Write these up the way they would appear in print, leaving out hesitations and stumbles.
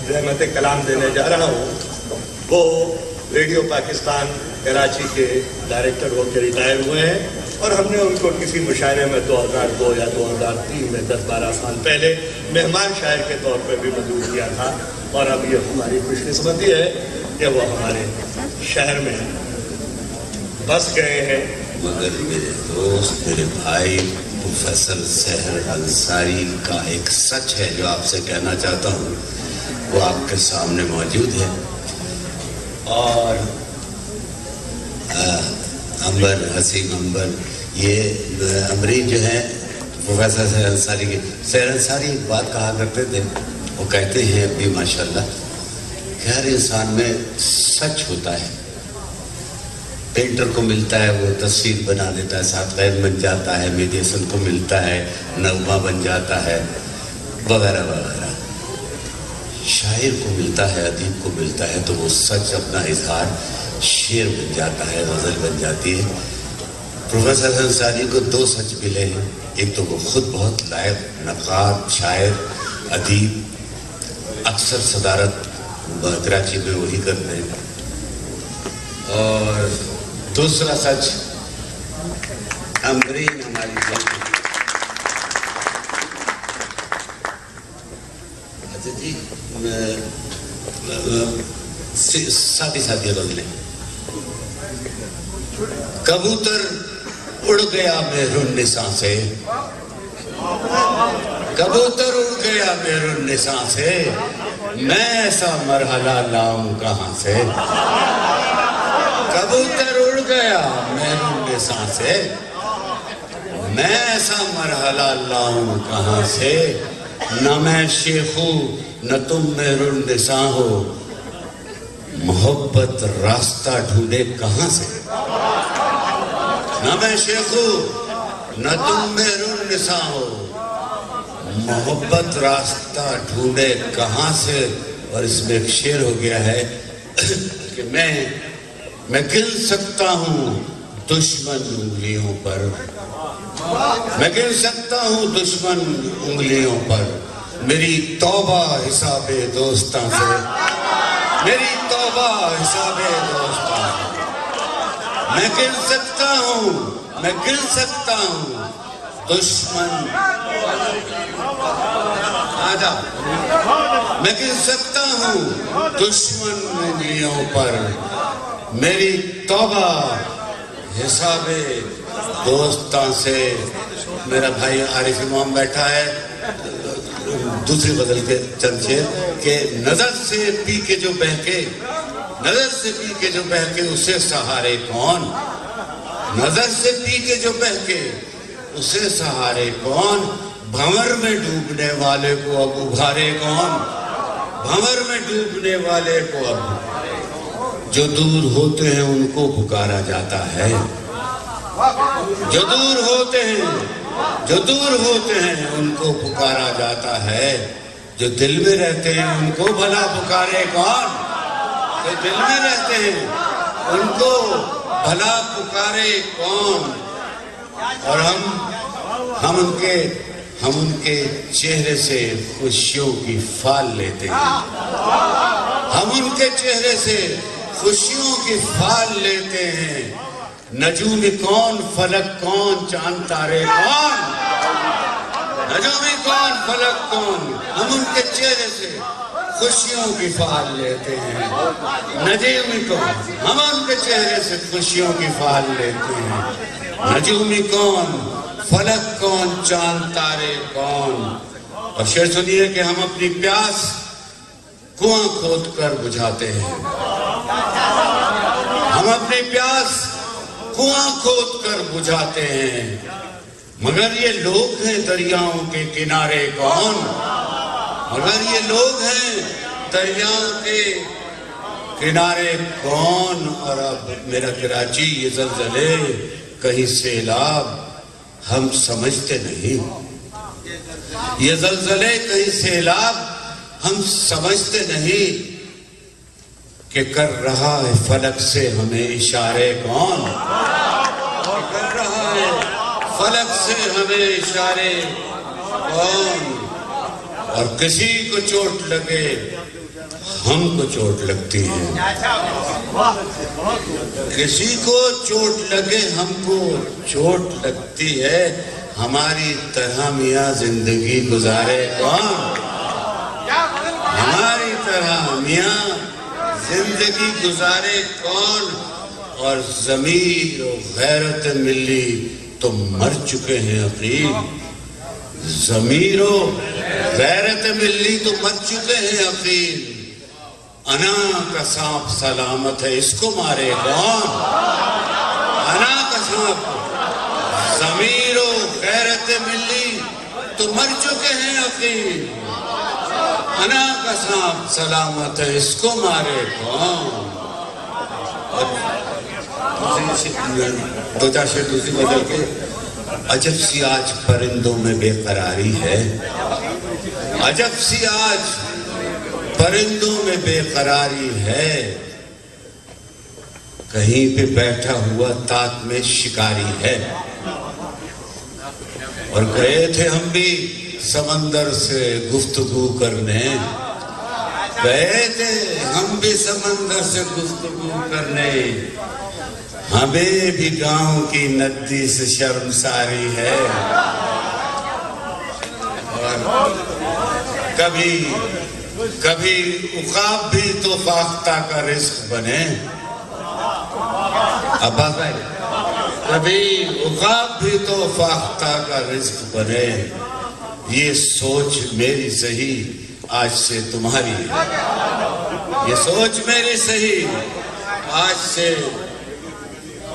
रहमत कलाम देने जा रहा हूँ, वो रेडियो पाकिस्तान कराची के डायरेक्टर होकर रिटायर हुए हैं और हमने उनको किसी मुशायरे में 2002 या 2003 में 10-12 साल पहले मेहमान शायर के तौर पर भी मौजूद किया था। और अब ये हमारी खुशकिस्मती है कि वो हमारे शहर में बस गए हैं। मगर मेरे दोस्त, मेरे भाई प्रोफेसर सहर अंसारी का एक सच है जो आपसे कहना चाहता हूँ, वो आपके सामने मौजूद है। और अंबर, हसीन अंबर, ये अमरीन जो है प्रोफेसर सहर अंसारी के, सहर अंसारी एक बात कहा करते थे, वो कहते हैं अभी माशाल्लाह कि हर इंसान में सच होता है। पेंटर को मिलता है वो तस्वीर बना देता है, साथ गैर बन जाता है, मेडिसन को मिलता है नगमा बन जाता है, वगैरह वगैरह। शायर को मिलता है, अदीब को मिलता है तो वो सच अपना इजहार शेर बन जाता है, गज़ल बन जाती है। प्रोफेसर अंसारी को 2 सच मिले हैं। एक तो वो खुद बहुत लायक नक़ाद, शायर, अदीब, अक्सर सदारत कराची में वही करते हैं। और दूसरा सच, अमरीन हमारी अच्छा जी, सादी सादी गज़लें। कबूतर उड़ गया मेहरुन निसां से, कबूतर उड़ गया मेहरुन निसां से, मैं ऐसा मरहला लाऊं कहाँ से। कबूतर उड़ गया मेहरुन निसां से, मैं ऐसा मरहला लाऊं कहाँ से। न मैं शेख हूँ न तुम मेहरुन निसां हो, मोहब्बत रास्ता ढूंढे कहाँ से। न मैं शेख हूँ न तुम मेहरुन निसां हो, मोहब्बत रास्ता ढूंढे कहाँ से। और इसमें एक शेर हो गया है कि मैं गिन सकता हूँ दुश्मन उंगलियों पर, मैं गिन सकता हूँ दुश्मन उंगलियों पर, मेरी तौबा हिसाबे दोस्तां से, मेरी तौबा हिसाबे दोस्तां से। मैं गिन सकता हूँ दुश्मन, आजा, मैं गिन सकता हूँ दुश्मन उंगलियों पर, मेरी तौबा हिसाबे दोस्तां से। मेरा भाई आरिफ इमाम बैठा है, दूसरी गजल के चंद शेर के, नजर से पी के जो बहके, नजर से पी के जो बहके उसे सहारे कौन, नजर से पी के जो बहके उसे सहारे कौन। भंवर में डूबने वाले को अब उभारे कौन, भंवर में डूबने वाले को अब, जो दूर होते हैं उनको पुकारा जाता है, जो दूर होते हैं उनको पुकारा जाता है। जो दिल में रहते हैं उनको भला पुकारे कौन, जो दिल में रहते हैं उनको भला पुकारे कौन। और हम उनके चेहरे से खुशियों की फाल लेते हैं, हम उनके चेहरे से खुशियों की फाल लेते हैं। नजूमी कौन, फलक कौन, चांद तारे कौन, नजूमी कौन, फलक कौन, हम उनके चेहरे से खुशियों की फाल लेते हैं। नजूमी कौन, हम उनके चेहरे से खुशियों की फाल लेते हैं। नजूमी कौन, फलक कौन, चांद तारे कौन। और शेर सुनिए कि हम अपनी प्यास कुआं खोद कर बुझाते हैं, हम अपनी प्यास कुआं खोद कर बुझाते हैं। मगर ये लोग हैं दरियाओं के किनारे कौन, मगर ये लोग हैं दरियाओं के किनारे कौन। और अब मेरा कराची ये ज़लज़ले कहीं सैलाब हम समझते नहीं, ये ज़लज़ले कहीं सैलाब हम समझते नहीं। कि कर रहा है फलक से हमें इशारे कौन, कर रहा है फलक से हमें इशारे कौन। और किसी को चोट लगे ہم کو چوٹ لگتی ہے، کسی کو چوٹ لگے ہم کو چوٹ لگتی ہے، ہماری طرح میاں زندگی گزارے کون؟ ہماری طرح میاں زندگی گزارے کون؟ اور ضمیر و غیرت ملی تو مر چکے ہیں عقیل، ضمیر و غیرت ملی تو مر چکے ہیں عقیل، انا کا سانپ سلامت ہے اس کو مارے کون؟ انا کا سانپ، ضمیر و غیرت ملی تو مر چکے ہیں عقیل، انا کا سانپ سلامت ہے اس کو مارے کون؟ دو چار شعر دوسری بدل کے، عجب سی آج پرندوں میں بے قراری ہے، عجب سی آج پرندوں میں بے قراری ہے، کہیں پہ بیٹھا ہوا طاق میں شکاری ہے، اور گئے تھے ہم بھی سمندر سے گفتگو کرنے، گئے تھے ہم بھی سمندر سے گفتگو کرنے، ہمیں بھی گاؤں کی ندی سے شرمساری ہے، اور کبھی عقاب بھی تو فاختہ کا رزق بنے، ابا بھائی کبھی عقاب بھی تو فاختہ کا رزق بنے، یہ سوچ میری صحیح آج سے تمہاری ہے، یہ سوچ میری صحیح آج سے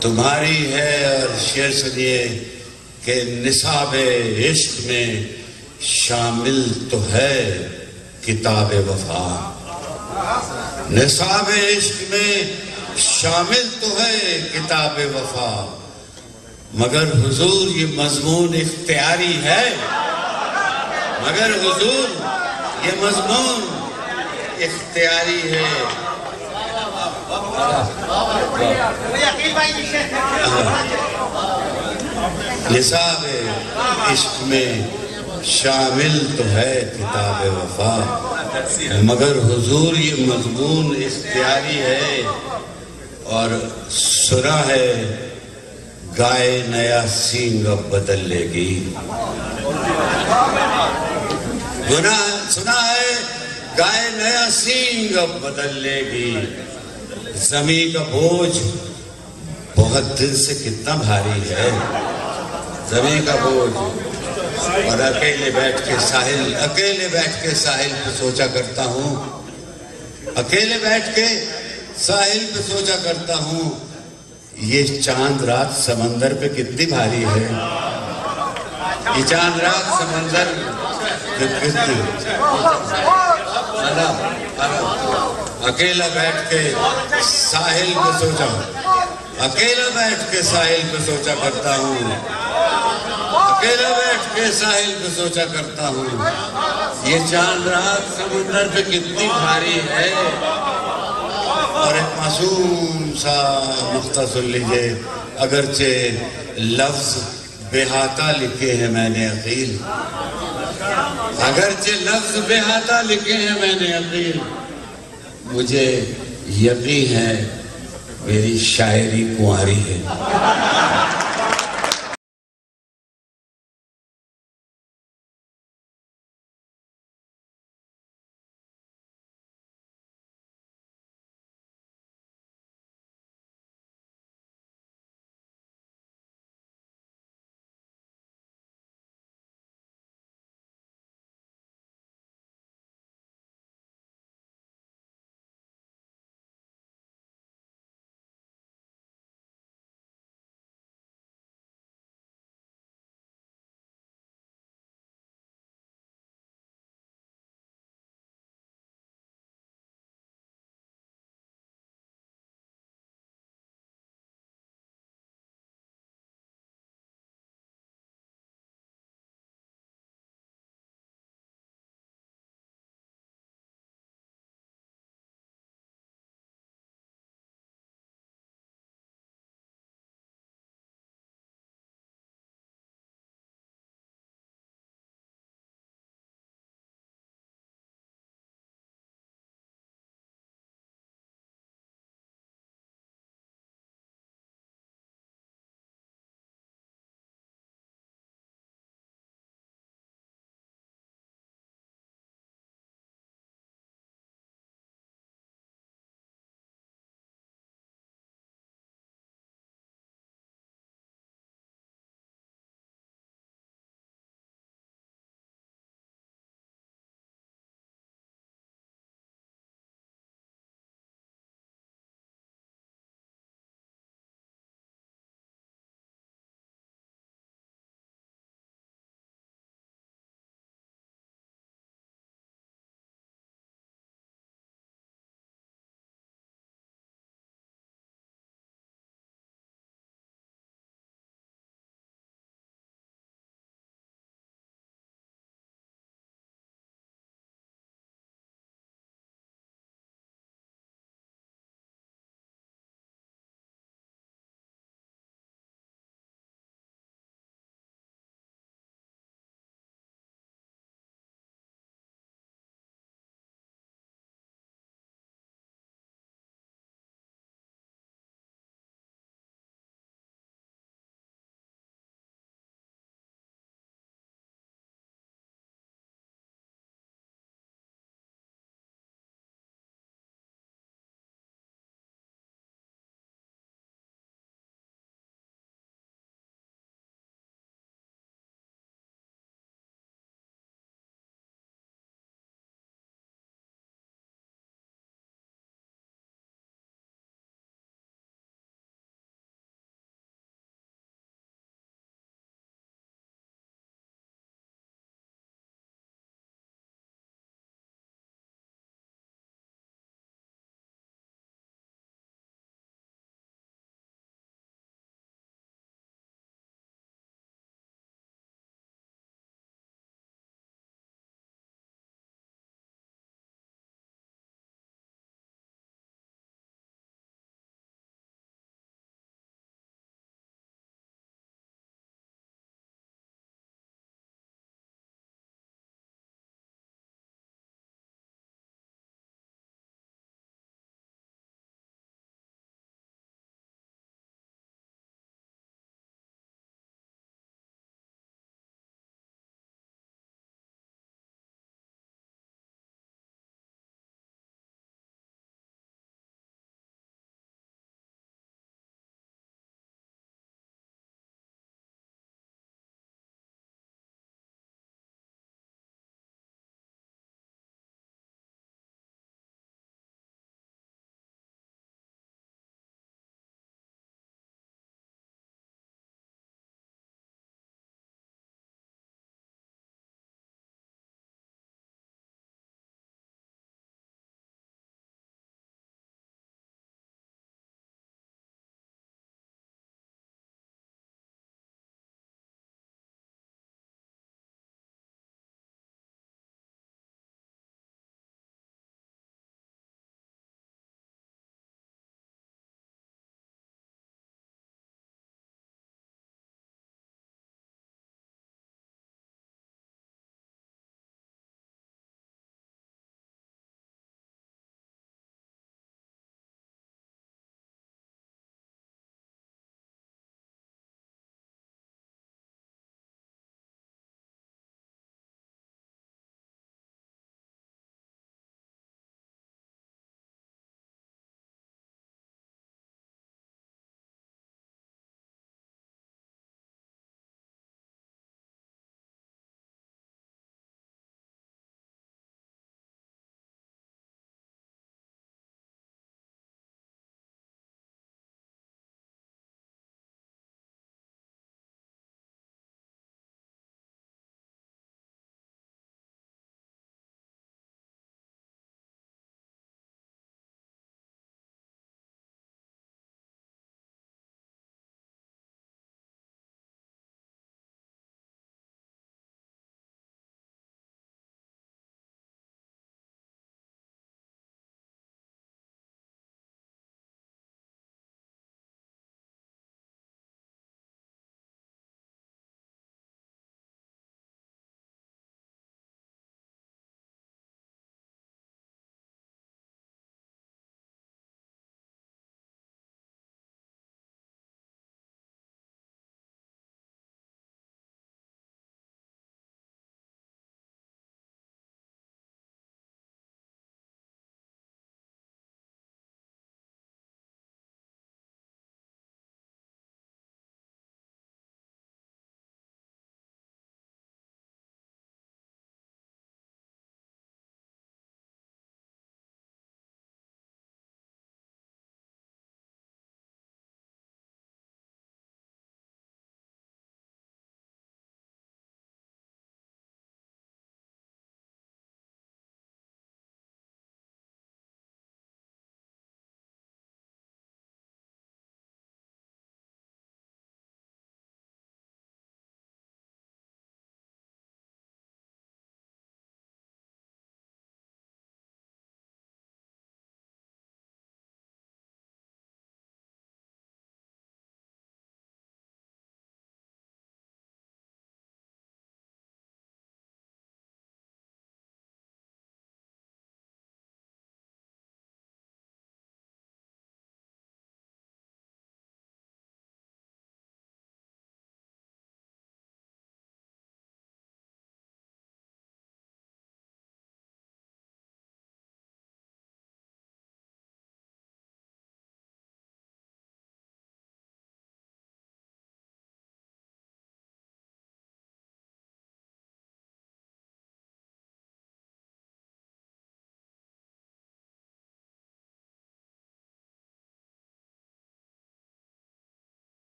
تمہاری ہے، اور شعر سنیے کہ نصاب عشق میں شامل تو ہے کتاب وفا، نصاب عشق میں شامل تو ہے کتاب وفا، مگر حضور یہ مضمون اختیاری ہے، مگر حضور یہ مضمون اختیاری ہے، نصاب عشق میں شامل تو ہے کتاب وفا، مگر حضور یہ مضمون اختیاری ہے، اور سنا ہے گائے نیا سینگ اب بدل لے گی، سنا ہے گائے نیا سینگ اب بدل لے گی، زمین کا بوجھ بہت دل سے کتنا بھاری ہے، زمین کا بوجھ، اور اکیلے بیٹھ کے ساحل پہ سوچا کرتا ہوں، اکیلے بیٹھ کے ساحل پہ سوچا کرتا ہوں، یہ چاند رات سمندر پہ کتنی بھاری ہے، یہ چاند رات سمندر پہ کتنی، اکیلا بیٹھ کے ساحل پہ سوچا، اکیلا بیٹھ کے ساحل پہ سوچا کرتا ہوں، اکیلا بیٹھ کے ساحل پہ سوچا کرتا ہوں، یہ چاند رات سمندر پہ کتنی بھاری ہے، اور ایک معصوم سا مقطع سن لیجئے، اگرچہ لفظ بہاتا لکھے ہیں میں نے عقیل، اگرچہ لفظ بہاتا لکھے ہیں میں نے عقیل، مجھے یقین ہے میری شاعری کنواری ہے،